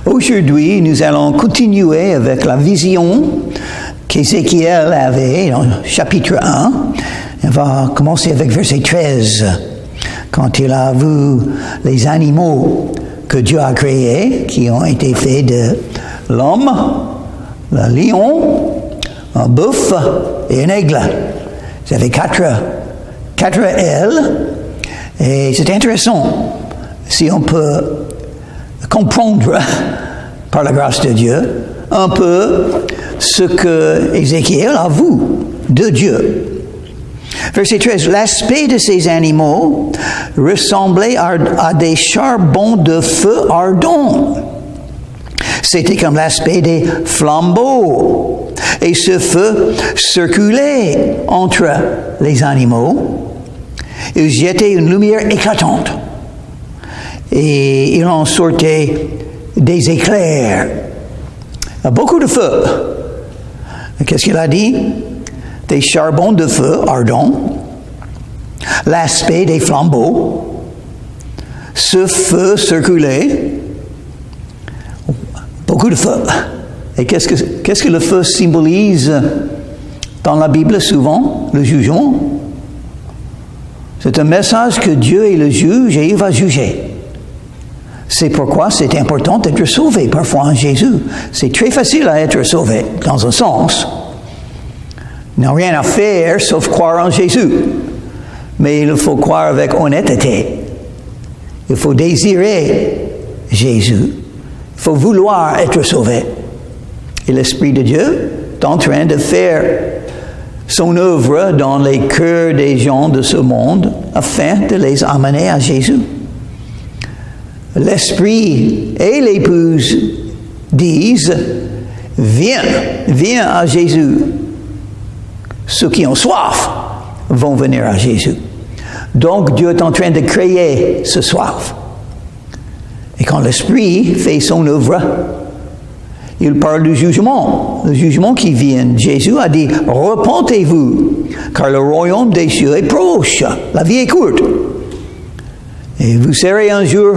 Aujourd'hui, nous allons continuer avec la vision qu'Ézéchiel avait dans chapitre 1. On va commencer avec verset 13, quand il a vu les animaux que Dieu a créés, qui ont été faits de l'homme, le lion, un bœuf et un aigle. Vous avez quatre ailes, et c'est intéressant si on peut comprendre par la grâce de Dieu un peu ce que Ézéchiel a vu de Dieu. Verset 13, l'aspect de ces animaux ressemblait à des charbons de feu ardent. C'était comme l'aspect des flambeaux. Et ce feu circulait entre les animaux. Il jetait une lumière éclatante. Et il en sortait des éclairs. Beaucoup de feu. Qu'est-ce qu'il a dit? Des charbons de feu ardents, l'aspect des flambeaux, ce feu circulait, beaucoup de feu. Et qu'est-ce que le feu symbolise dans la Bible souvent? Le jugement. C'est un message que Dieu est le juge et il va juger. C'est pourquoi c'est important d'être sauvé parfois en Jésus. C'est très facile à être sauvé, dans un sens. Il n'y a rien à faire sauf croire en Jésus. Mais il faut croire avec honnêteté. Il faut désirer Jésus. Il faut vouloir être sauvé. Et l'Esprit de Dieu est en train de faire son œuvre dans les cœurs des gens de ce monde afin de les amener à Jésus. L'Esprit et l'épouse disent, viens à Jésus. Ceux qui ont soif vont venir à Jésus. Donc Dieu est en train de créer ce soif. Et quand l'Esprit fait son œuvre, il parle du jugement. Le jugement qui vient. Jésus a dit, repentez-vous, car le royaume des cieux est proche. La vie est courte. Et vous serez un jour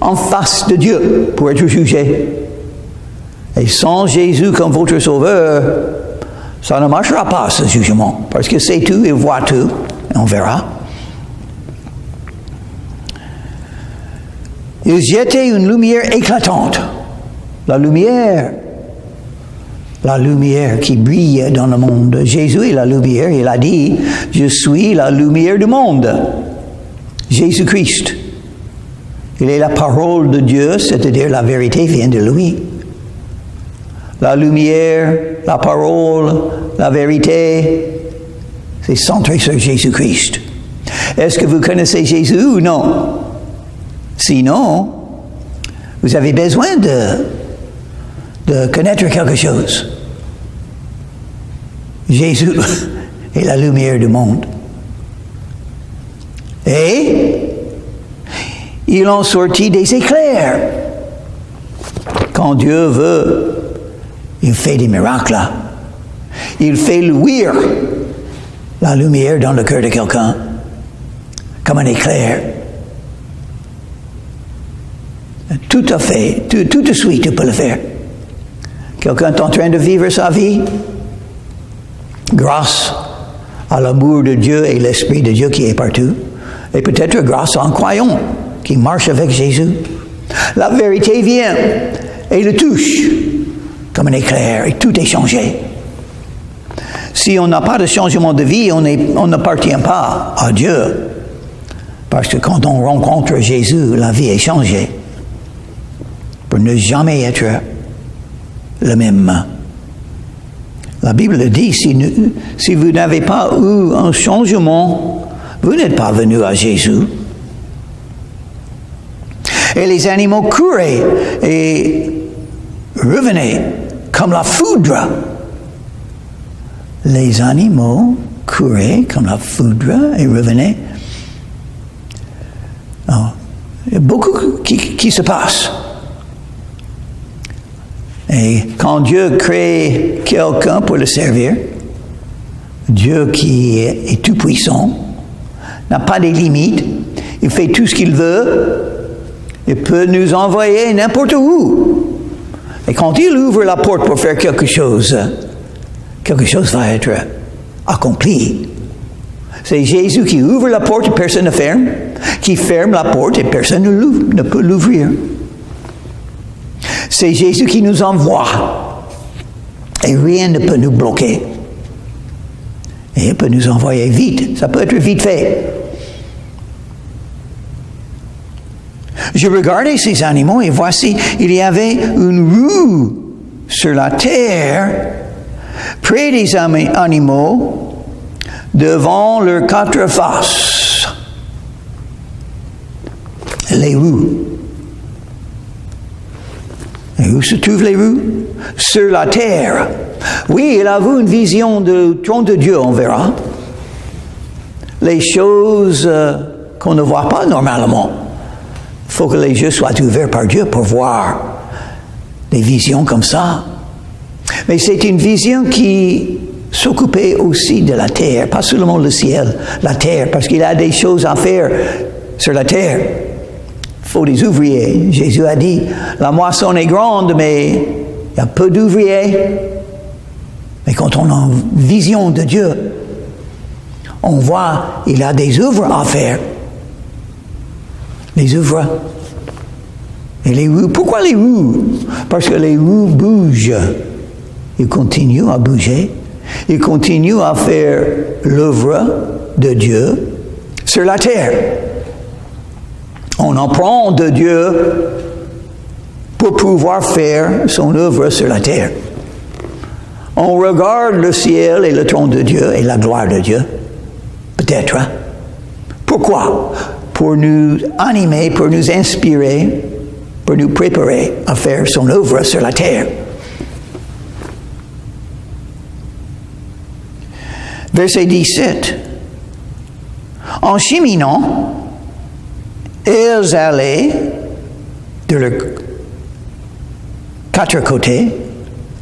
en face de Dieu pour être jugé. Et sans Jésus comme votre sauveur, ça ne marchera pas, ce jugement, parce que c'est tout, il voit tout, et on verra. Il jetait une lumière éclatante. La lumière qui brille dans le monde. Jésus est la lumière, il a dit, je suis la lumière du monde. Jésus-Christ. Il est la parole de Dieu, c'est-à-dire la vérité vient de lui. La lumière, la parole, la vérité, c'est centré sur Jésus-Christ. Est-ce que vous connaissez Jésus ou non? Sinon, vous avez besoin de connaître quelque chose. Jésus est la lumière du monde. Et il en sortit des éclairs. Quand Dieu veut, il fait des miracles. Il fait luire la lumière dans le cœur de quelqu'un, comme un éclair. Tout à fait, tout de suite, il peut le faire. Quelqu'un est en train de vivre sa vie grâce à l'amour de Dieu et l'Esprit de Dieu qui est partout, et peut-être grâce à un croyant qui marche avec Jésus. La vérité vient et le touche comme un éclair et tout est changé. Si on n'a pas de changement de vie, on n'appartient pas à Dieu. Parce que quand on rencontre Jésus, la vie est changée. Pour ne jamais être le même. La Bible dit, si vous n'avez pas eu un changement, vous n'êtes pas venu à Jésus. Et les animaux couraient et revenaient comme la foudre. Les animaux couraient comme la foudre et revenaient. Alors, il y a beaucoup qui se passe. Et quand Dieu crée quelqu'un pour le servir, Dieu qui est tout-puissant, n'a pas de limites, il fait tout ce qu'il veut, il peut nous envoyer n'importe où. Et quand il ouvre la porte pour faire quelque chose va être accompli. C'est Jésus qui ouvre la porte et personne ne ferme, qui ferme la porte et personne ne peut l'ouvrir. C'est Jésus qui nous envoie et rien ne peut nous bloquer. Et il peut nous envoyer vite, ça peut être vite fait. Je regardais ces animaux et voici, il y avait une roue sur la terre près des animaux devant leurs quatre faces. Les roues. Et où se trouvent les roues? Sur la terre. Oui, il a vu une vision du trône de Dieu, on verra. Les choses qu'on ne voit pas normalement. Il faut que les yeux soient ouverts par Dieu pour voir des visions comme ça. Mais c'est une vision qui s'occupait aussi de la terre, pas seulement le ciel, la terre, parce qu'il a des choses à faire sur la terre. Il faut des ouvriers. Jésus a dit, la moisson est grande, mais il y a peu d'ouvriers. Mais quand on a une vision de Dieu, on voit il a des œuvres à faire. Les œuvres. Et les roues. Pourquoi les roues? Parce que les roues bougent. Ils continuent à bouger. Ils continuent à faire l'œuvre de Dieu sur la terre. On en prend de Dieu pour pouvoir faire son œuvre sur la terre. On regarde le ciel et le trône de Dieu et la gloire de Dieu. Peut-être. Hein? Pourquoi? Pour nous animer, pour nous inspirer, pour nous préparer à faire son œuvre sur la terre. Verset 17. En cheminant, elles allaient de leurs quatre côtés,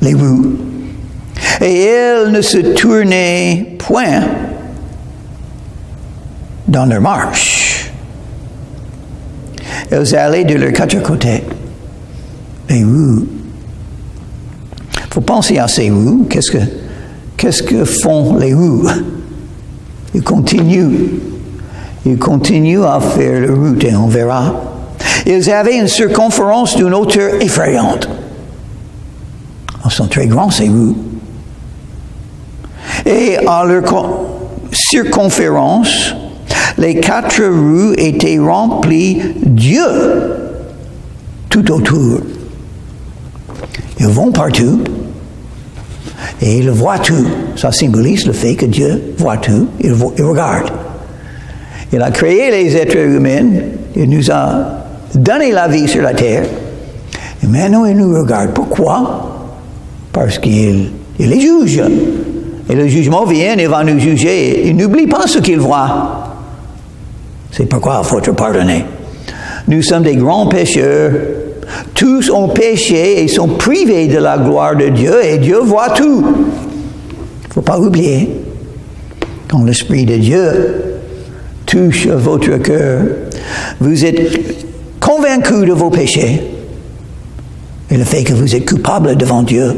les roues, et elles ne se tournaient point dans leur marche. Elles allaient de leurs quatre côtés, les roues. Il faut penser à ces roues. Qu'est-ce que font les roues? Ils continuent à faire la route et on verra. Ils avaient une circonférence d'une hauteur effrayante. Ils sont très grands, ces roues. Et à leur circonférence, les quatre roues étaient remplies Dieu tout autour. Ils vont partout et ils voient tout. Ça symbolise le fait que Dieu voit tout, il regarde. Il a créé les êtres humains, il nous a donné la vie sur la terre, et maintenant il nous regarde. Pourquoi? Parce qu'il les juge. Et le jugement vient, il va nous juger. Il n'oublie pas ce qu'il voit. C'est pourquoi il faut être pardonné. Nous sommes des grands pécheurs. Tous ont péché et sont privés de la gloire de Dieu, et Dieu voit tout. Il ne faut pas oublier. Quand l'Esprit de Dieu touche votre cœur, vous êtes convaincu de vos péchés et le fait que vous êtes coupable devant Dieu.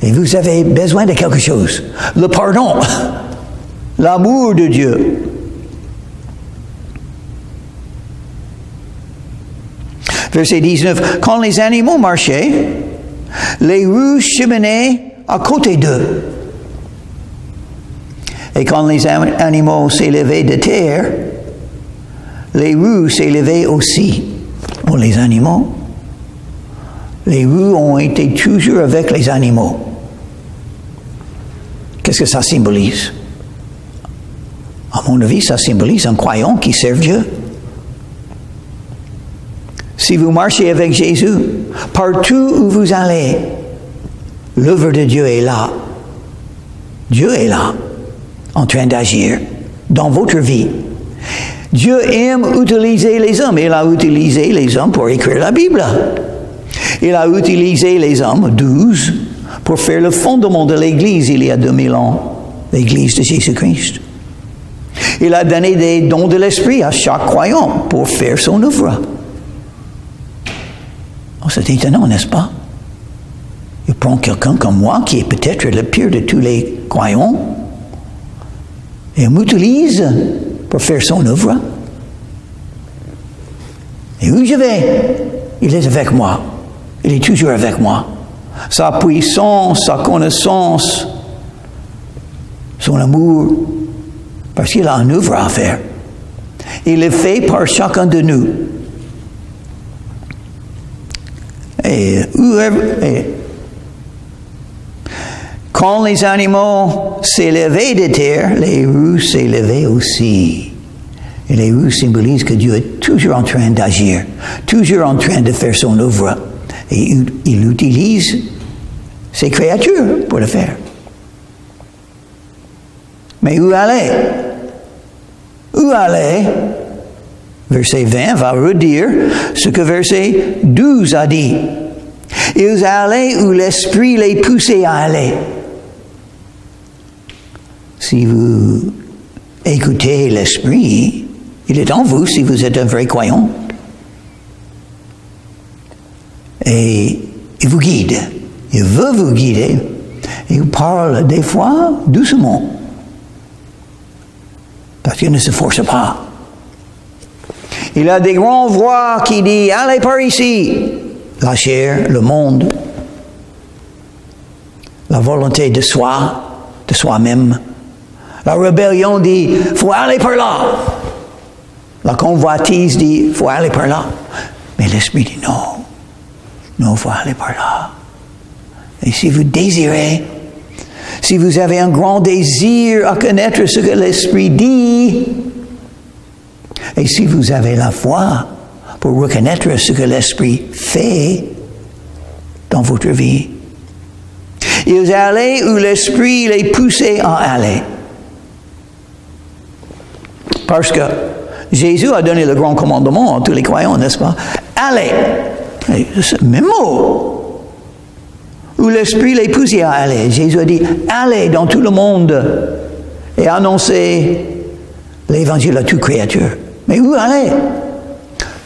Et vous avez besoin de quelque chose. Le pardon. L'amour de Dieu. Verset 19. Quand les animaux marchaient, les roues cheminaient à côté d'eux. Et quand les animaux s'élevaient de terre, les roues s'élevaient aussi. Pour les animaux, les roues ont été toujours avec les animaux. Qu'est-ce que ça symbolise? À mon avis, ça symbolise un croyant qui sert Dieu. Si vous marchez avec Jésus, partout où vous allez, l'œuvre de Dieu est là. Dieu est là, en train d'agir dans votre vie. Dieu aime utiliser les hommes. Il a utilisé les hommes pour écrire la Bible. Il a utilisé les hommes, 12, pour faire le fondement de l'Église il y a 2000 ans, l'Église de Jésus-Christ. Il a donné des dons de l'Esprit à chaque croyant pour faire son œuvre. Oh, c'est étonnant, n'est-ce pas? prends quelqu'un comme moi, qui est peut-être le pire de tous les croyants, et on m'utilise pour faire son œuvre. Et où je vais, il est avec moi. Il est toujours avec moi. Sa puissance, sa connaissance, son amour, parce qu'il a une œuvre à faire. Il est fait par chacun de nous. Et quand les animaux s'élevaient de terre, les roues s'élevaient aussi. Et les roues symbolisent que Dieu est toujours en train d'agir, toujours en train de faire son œuvre. Et il utilise ses créatures pour le faire. Mais où aller? Où aller? Verset 20 va redire ce que verset 12 a dit. Ils allaient où l'Esprit les poussait à aller. Si vous écoutez l'Esprit, il est en vous si vous êtes un vrai croyant. Et il vous guide. Il veut vous guider. Il parle des fois doucement. Parce qu'il ne se force pas. Il a des grandes voix qui disent « Allez par ici ». La chair, le monde, la volonté de soi, de soi-même. La rébellion dit « faut aller par là ». La convoitise dit « faut aller par là ». Mais l'Esprit dit « non, non, il faut aller par là ». Et si vous désirez, si vous avez un grand désir à connaître ce que l'Esprit dit, et si vous avez la foi pour reconnaître ce que l'Esprit fait dans votre vie, ils allaient où l'Esprit les poussait à aller. Parce que Jésus a donné le grand commandement à tous les croyants, n'est-ce pas? Allez. C'est le même mot. Où l'Esprit les poussait à aller. Jésus a dit, allez dans tout le monde et annoncez l'Évangile à toute créature. Mais où aller?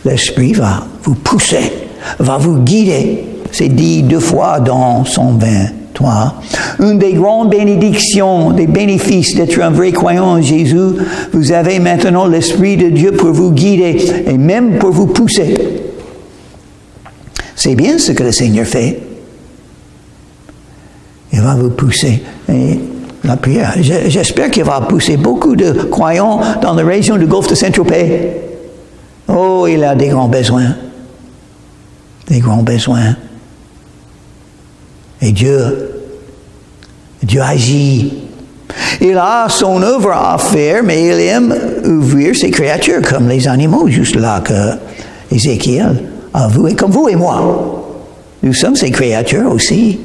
L'Esprit va vous pousser, va vous guider. C'est dit 2 fois dans Psaume 23. Une des grandes bénédictions, des bénéfices d'être un vrai croyant en Jésus, vous avez maintenant l'Esprit de Dieu pour vous guider et même pour vous pousser. C'est bien ce que le Seigneur fait. Il va vous pousser. Et la prière, j'espère qu'il va pousser beaucoup de croyants dans la région du Golfe de Saint-Tropez. Oh, il a des grands besoins. Des grands besoins. Et Dieu agit. Il a son œuvre à faire, mais il aime ouvrir ses créatures comme les animaux, juste là que Ézéchiel a vu, comme vous et moi. Nous sommes ses créatures aussi.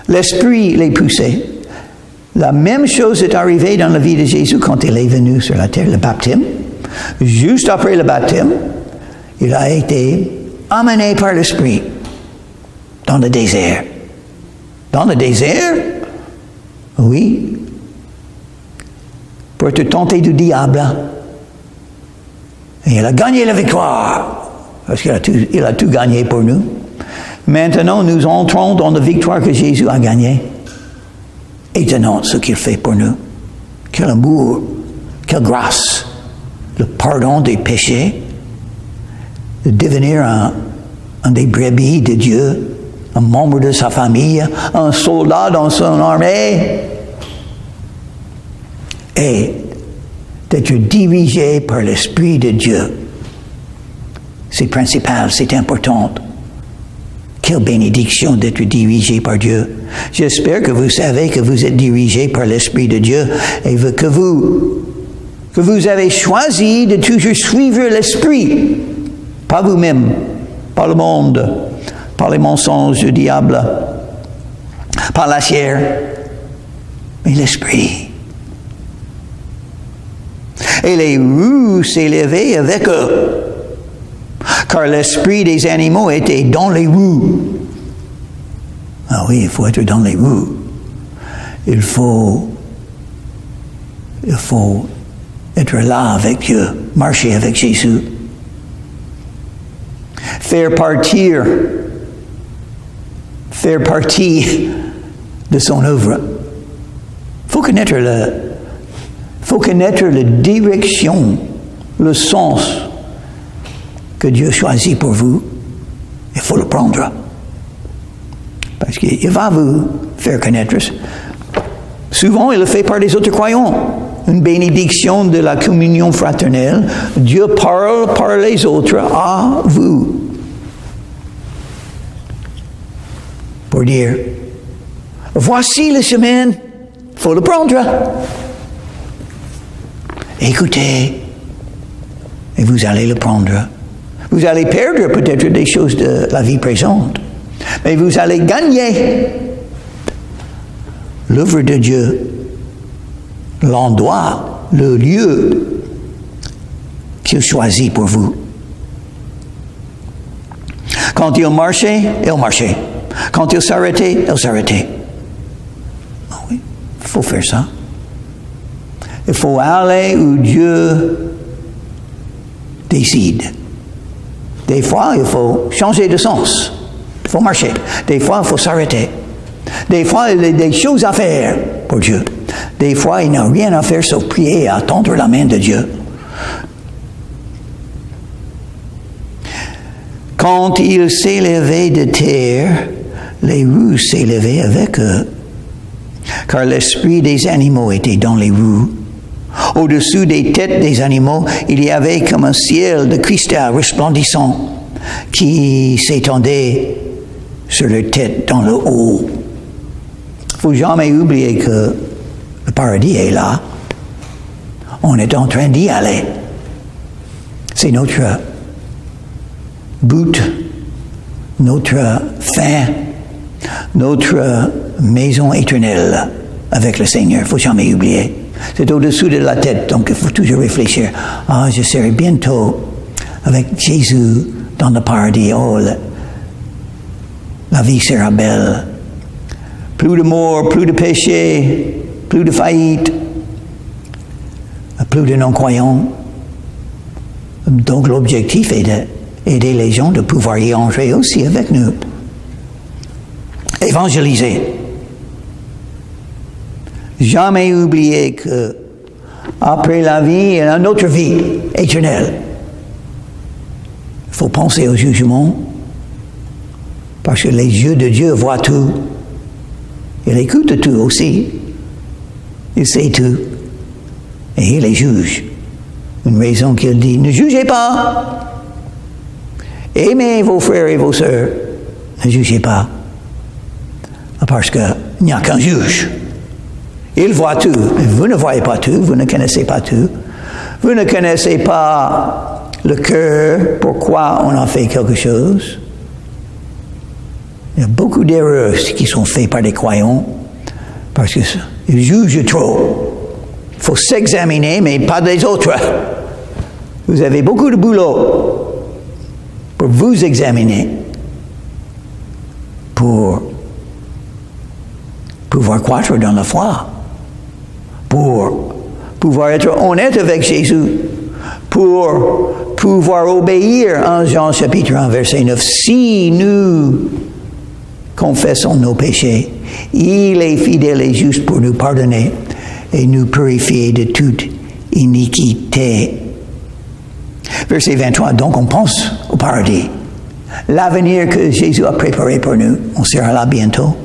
L'Esprit les poussait. La même chose est arrivée dans la vie de Jésus quand il est venu sur la terre, le baptême. Juste après le baptême, il a été amené par l'Esprit dans le désert. Dans le désert, oui, pour être tenté du diable. Et il a gagné la victoire, parce qu'il a tout gagné pour nous. Maintenant, nous entrons dans la victoire que Jésus a gagnée. Étonnant ce qu'il fait pour nous. Quel amour, quelle grâce. Le pardon des péchés, de devenir un des brebis de Dieu, un membre de sa famille, un soldat dans son armée, et d'être dirigé par l'Esprit de Dieu. C'est principal, c'est important. Quelle bénédiction d'être dirigé par Dieu. J'espère que vous savez que vous êtes dirigé par l'Esprit de Dieu et que vous avez choisi de toujours suivre l'Esprit, pas vous-même, pas le monde, pas les mensonges du diable, pas la chair, mais l'Esprit. Et les roues s'élevaient avec eux, car l'esprit des animaux était dans les roues. Ah oui, il faut être dans les roues. Il faut être là avec Dieu, marcher avec Jésus. Faire partir faire partie de son œuvre. Faut connaître la direction, le sens que Dieu choisit pour vous. Il faut le prendre. Parce qu'il va vous faire connaître. Souvent, il le fait par les autres croyants. Une bénédiction de la communion fraternelle. Dieu parle par les autres à vous. Pour dire, voici le chemin, il faut le prendre. Écoutez, et vous allez le prendre. Vous allez perdre peut-être des choses de la vie présente, mais vous allez gagner l'œuvre de Dieu, l'endroit, le lieu qu'il choisit pour vous. Quand il marchait, il marchait. Quand il s'arrêtait, il s'arrêtait. Oui, il faut faire ça. Il faut aller où Dieu décide. Des fois, il faut changer de sens. Il faut marcher. Des fois, il faut s'arrêter. Des fois, il y a des choses à faire pour Dieu. Des fois, il n'y a rien à faire sauf prier et attendre la main de Dieu. Quand il s'élevait de terre, les roues s'élevaient avec eux, car l'esprit des animaux était dans les roues. Au-dessous des têtes des animaux, il y avait comme un ciel de cristal resplendissant qui s'étendait sur leur tête dans le haut. Il ne faut jamais oublier que le paradis est là. On est en train d'y aller. C'est notre but, notre fin, notre maison éternelle avec le Seigneur. Il ne faut jamais oublier. C'est au-dessous de la tête, donc il faut toujours réfléchir. Ah, je serai bientôt avec Jésus dans le paradis. Oh, la vie sera belle. Plus de mort, plus de péché, plus de faillite, plus de non-croyants. Donc l'objectif est d'aider les gens de pouvoir y entrer aussi avec nous. Évangéliser. Jamais oublier que après la vie, il y a une autre vie éternelle. Il faut penser au jugement, parce que les yeux de Dieu voient tout. Il écoute tout aussi. Il sait tout. Et il les juge. Une raison qu'il dit, ne jugez pas. Aimez vos frères et vos sœurs. Ne jugez pas. Parce qu'il n'y a qu'un juge. Il voit tout. Mais vous ne voyez pas tout. Vous ne connaissez pas tout. Vous ne connaissez pas le cœur, pourquoi on a fait quelque chose. Il y a beaucoup d'erreurs qui sont faites par des croyants parce qu'ils jugent trop. Il faut s'examiner, mais pas des autres. Vous avez beaucoup de boulot pour vous examiner, pour pouvoir croître dans la foi, pour pouvoir être honnête avec Jésus, pour pouvoir obéir en Jean chapitre 1, verset 9. Si nous confessons nos péchés, il est fidèle et juste pour nous pardonner et nous purifier de toute iniquité. Verset 23, donc on pense au paradis. L'avenir que Jésus a préparé pour nous, on sera là bientôt.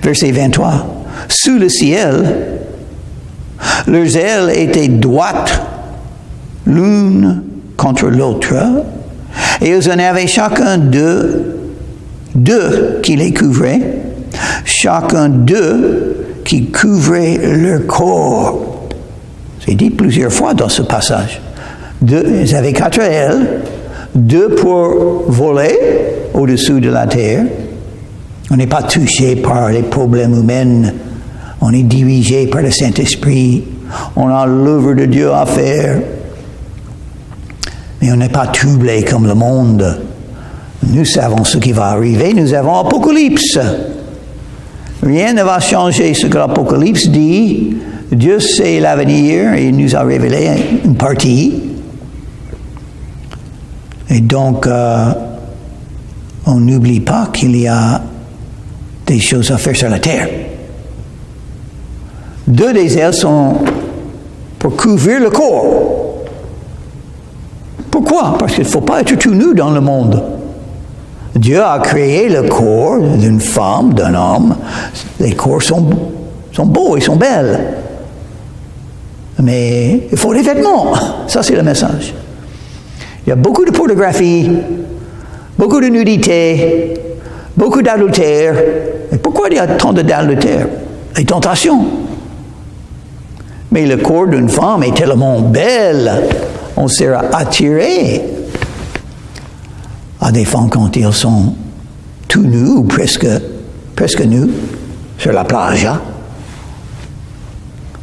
Verset 23, sous le ciel, leurs ailes étaient droites l'une contre l'autre, et ils en avaient chacun deux qui les couvraient, chacun d'eux qui couvrait leur corps. C'est dit plusieurs fois dans ce passage. Ils avaient 4 ailes, 2 pour voler au-dessous de la terre. On n'est pas touché par les problèmes humains. On est dirigé par le Saint-Esprit. On a l'œuvre de Dieu à faire. Mais on n'est pas troublé comme le monde. Nous savons ce qui va arriver. Nous avons Apocalypse. Rien ne va changer ce que l'Apocalypse dit. Dieu sait l'avenir et il nous a révélé une partie. Et donc, on n'oublie pas qu'il y a des choses à faire sur la terre. 2 des ailes sont pour couvrir le corps. Pourquoi? Parce qu'il ne faut pas être tout nu dans le monde. Dieu a créé le corps d'une femme, d'un homme. Les corps sont beaux, ils sont belles. Mais il faut des vêtements. Ça, c'est le message. Il y a beaucoup de pornographie, beaucoup de nudité, beaucoup d'adultère. Et pourquoi il y a tant d'adultère? Les tentations. Mais le corps d'une femme est tellement belle, on sera attiré à des femmes quand ils sont tout nus ou presque nus sur la plage.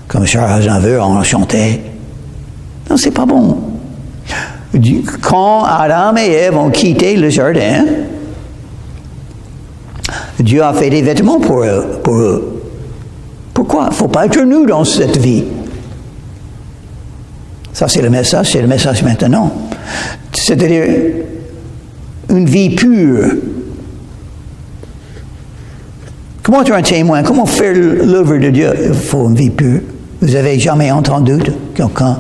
Comme Charles Aznavour en chantait. Non, c'est pas bon. Quand Adam et Ève ont quitté le jardin, Dieu a fait des vêtements pour eux. Pourquoi? Il ne faut pas être nu dans cette vie. Ça, c'est le message maintenant. C'est-à-dire une vie pure. Comment être un témoin? Comment faire l'œuvre de Dieu? Il faut une vie pure. Vous avez jamais entendu de quelqu'un?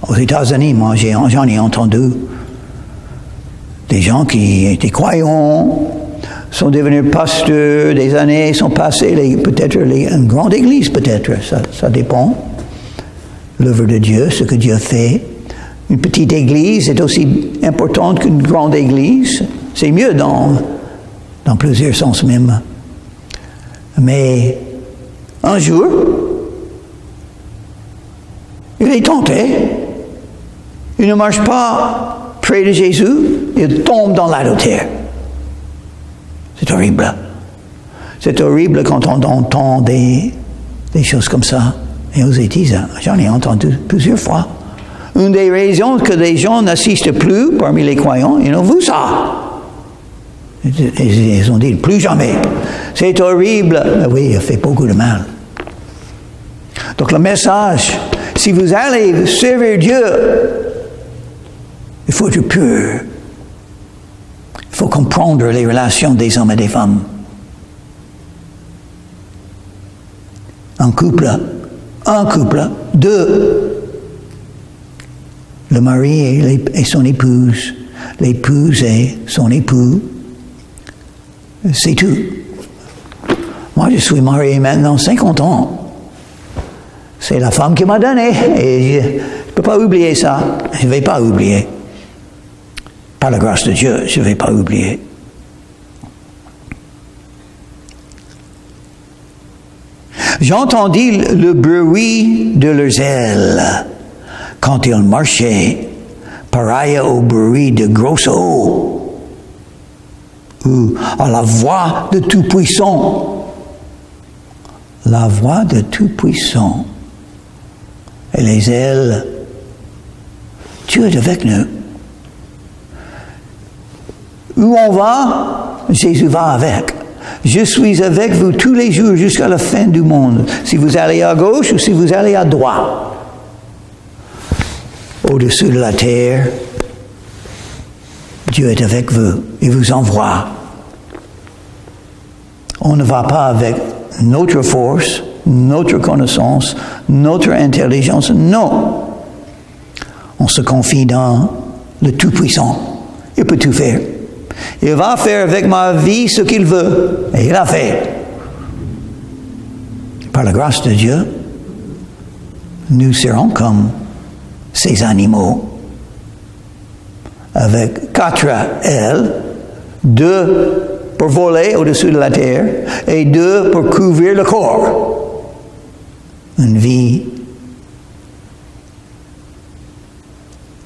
Aux États-Unis, moi, j'en ai entendu. Des gens qui étaient croyants, sont devenus pasteurs, des années sont passées, peut-être une grande église, peut-être, ça dépend. L'œuvre de Dieu, ce que Dieu fait. Une petite église est aussi importante qu'une grande église. C'est mieux dans plusieurs sens même. Mais un jour, il est tenté. Il ne marche pas près de Jésus, il tombe dans l'adultère. C'est horrible. C'est horrible quand on entend des choses comme ça. Et aux États-Unis, j'en ai entendu plusieurs fois. Une des raisons que les gens n'assistent plus parmi les croyants, ils ont vu ça. Ils ont dit, plus jamais. C'est horrible. Mais oui, il fait beaucoup de mal. Donc le message, si vous allez servir Dieu, il faut être pur. Il faut comprendre les relations des hommes et des femmes. Un couple, 2. Le mari et son épouse, l'épouse et son époux. C'est tout. Moi, je suis marié maintenant 50 ans. C'est la femme qui m'a donné. Et je ne peux pas oublier ça. Je ne vais pas oublier. Par la grâce de Dieu, je ne vais pas oublier. J'entendis le bruit de leurs ailes quand ils marchaient, pareil au bruit de grosses eaux, ou à la voix de Tout-Puissant. La voix de Tout-Puissant. Et les ailes, Dieu est avec nous. Où on va, Jésus va avec. Je suis avec vous tous les jours jusqu'à la fin du monde. Si vous allez à gauche ou si vous allez à droite. Au-dessus de la terre, Dieu est avec vous. Il vous envoie. On ne va pas avec notre force, notre connaissance, notre intelligence. Non. On se confie dans le Tout-Puissant. Il peut tout faire. Il va faire avec ma vie ce qu'il veut. Et il a fait. Par la grâce de Dieu, nous serons comme ces animaux. Avec 4 ailes, 2 pour voler au-dessus de la terre et 2 pour couvrir le corps. Une vie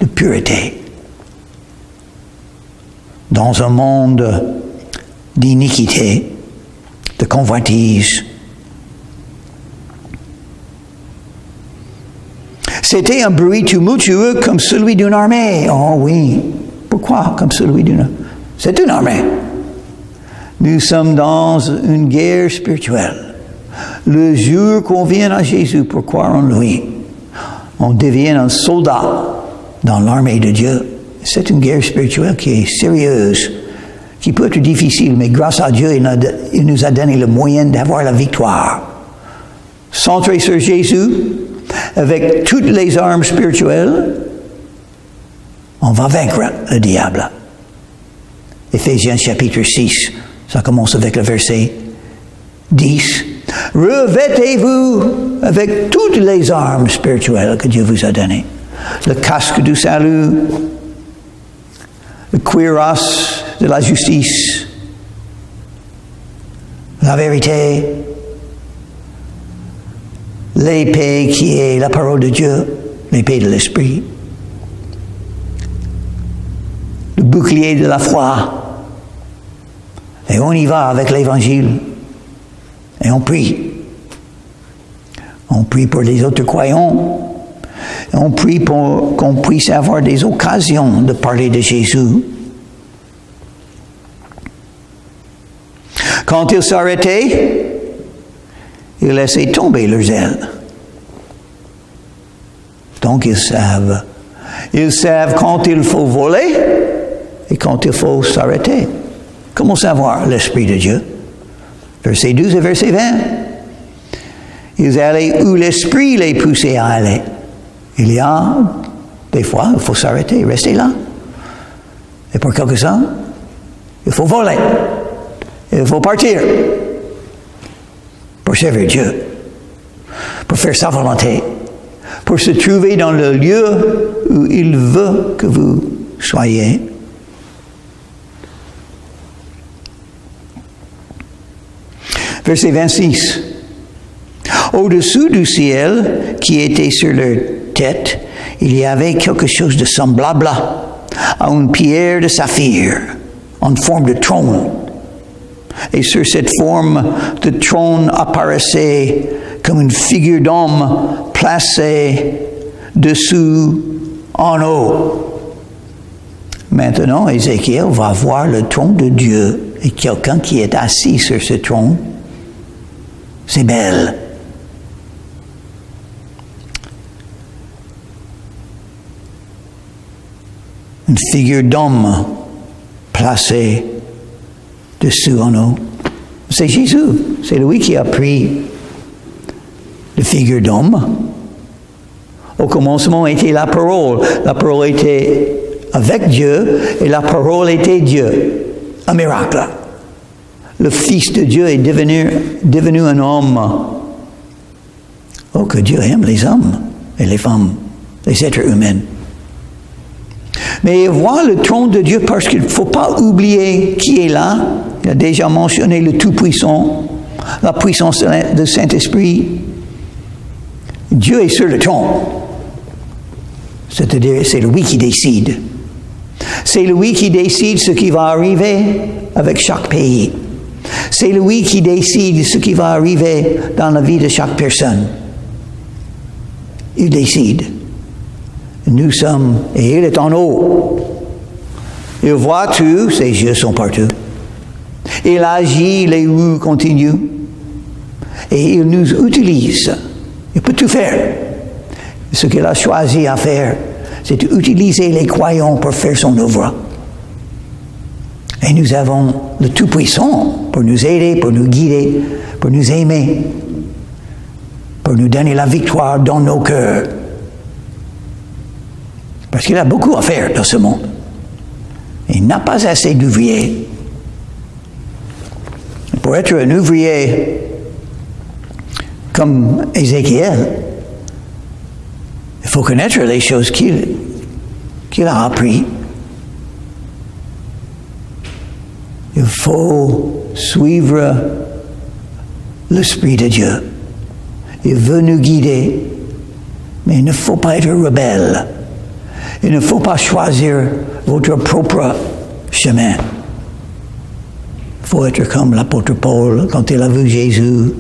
de pureté. Dans un monde d'iniquité, de convoitise. C'était un bruit tumultueux comme celui d'une armée. Oh oui. Pourquoi comme celui d'une armée? C'est une armée. Nous sommes dans une guerre spirituelle. Le jour qu'on vient à Jésus pour croire en lui, on devient un soldat dans l'armée de Dieu. C'est une guerre spirituelle qui est sérieuse. qui peut être difficile, mais grâce à Dieu, il nous a donné le moyen d'avoir la victoire. Centré sur Jésus, avec toutes les armes spirituelles, on va vaincre le diable. Éphésiens chapitre 6, ça commence avec le verset 10. Revêtez-vous avec toutes les armes spirituelles que Dieu vous a données. Le casque du salut, le cuirasse de la justice, la vérité, l'épée qui est la parole de Dieu, l'épée de l'esprit, le bouclier de la foi. Et on y va avec l'évangile. Et on prie. On prie pour les autres croyants. Et on prie pour qu'on puisse avoir des occasions de parler de Jésus. Quand ils s'arrêtaient, ils laissaient tomber leurs ailes. Donc ils savent. Ils savent quand il faut voler et quand il faut s'arrêter. Comment savoir l'Esprit de Dieu? Verset 12 et verset 20. Ils allaient où l'Esprit les poussait à aller. Il y a des fois, il faut s'arrêter, rester là. Et pour quelques temps, il faut voler. Il faut partir pour servir Dieu, pour faire sa volonté, pour se trouver dans le lieu où il veut que vous soyez. Verset 26. Au-dessous du ciel qui était sur leur tête, il y avait quelque chose de semblable à une pierre de saphir en forme de trône. Et sur cette forme de trône apparaissait comme une figure d'homme placée dessous en haut. Maintenant, Ézéchiel va voir le trône de Dieu et quelqu'un qui est assis sur ce trône. C'est belle. Une figure d'homme placée dessous en haut. C'est Jésus. C'est lui qui a pris la figure d'homme. Au commencement était la parole. La parole était avec Dieu et la parole était Dieu. Un miracle. Le Fils de Dieu est devenu un homme. Oh, que Dieu aime les hommes et les femmes, les êtres humains. Mais voir le trône de Dieu parce qu'il ne faut pas oublier qui est là. Il a déjà mentionné le Tout-Puissant, la puissance du Saint-Esprit. Dieu est sur le trône. C'est-à-dire, c'est lui qui décide. C'est lui qui décide ce qui va arriver avec chaque pays. C'est lui qui décide ce qui va arriver dans la vie de chaque personne. Il décide. Nous sommes, et il est en haut. Il voit tout, ses yeux sont partout. Il agit, les roues continuent. Et il nous utilise. Il peut tout faire. Ce qu'il a choisi à faire, c'est d'utiliser les croyants pour faire son œuvre. Et nous avons le Tout-Puissant pour nous aider, pour nous guider, pour nous aimer, pour nous donner la victoire dans nos cœurs. Parce qu'il a beaucoup à faire dans ce monde. Il n'a pas assez d'ouvriers. Pour être un ouvrier comme Ézéchiel, il faut connaître les choses qu'il a apprises. Il faut suivre l'Esprit de Dieu. Il veut nous guider, mais il ne faut pas être rebelle. Il ne faut pas choisir votre propre chemin. Il faut être comme l'apôtre Paul quand il a vu Jésus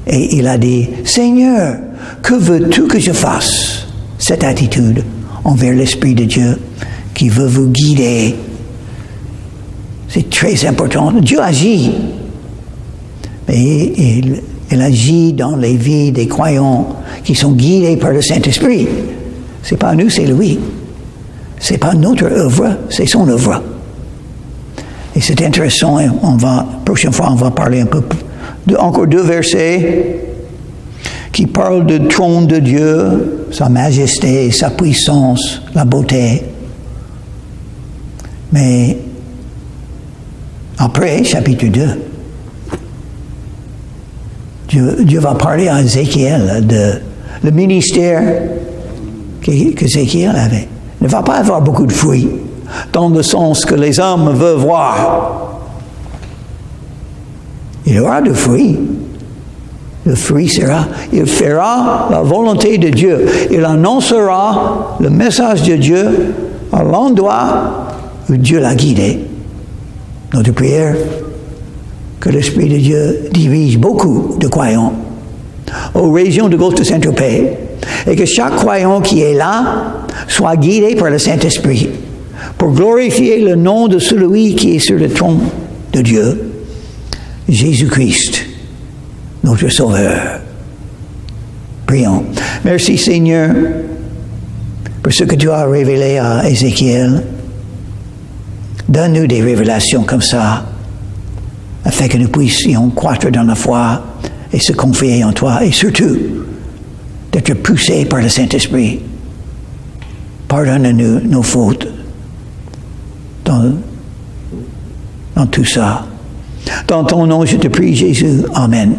et il a dit, « Seigneur, que veux-tu que je fasse ?» Cette attitude envers l'Esprit de Dieu qui veut vous guider. C'est très important. Dieu agit. Mais il agit dans les vies des croyants qui sont guidés par le Saint-Esprit. C'est pas nous, c'est lui. C'est pas notre œuvre, c'est son œuvre. Et c'est intéressant, et prochaine fois, on va parler un peu encore 2 versets qui parlent du trône de Dieu, sa majesté, sa puissance, la beauté. Mais après, chapitre 2, Dieu va parler à Ézéchiel de le ministère qu'Ézéchiel avait. Il ne va pas avoir beaucoup de fruits, dans le sens que les hommes veulent voir. Il y aura de fruits. Le fruit sera, il fera la volonté de Dieu. Il annoncera le message de Dieu à l'endroit où Dieu l'a guidé. Notre prière, que l'Esprit de Dieu dirige beaucoup de croyants aux régions de gauche de Saint-Tropez et que chaque croyant qui est là soit guidé par le Saint-Esprit pour glorifier le nom de celui qui est sur le trône de Dieu, Jésus-Christ, notre Sauveur. Prions. Merci Seigneur pour ce que tu as révélé à Ézéchiel. Donne-nous des révélations comme ça, afin que nous puissions croître dans la foi et se confier en toi, et surtout d'être poussés par le Saint-Esprit. Pardonne-nous nos fautes dans tout ça. Dans ton nom, je te prie, Jésus. Amen.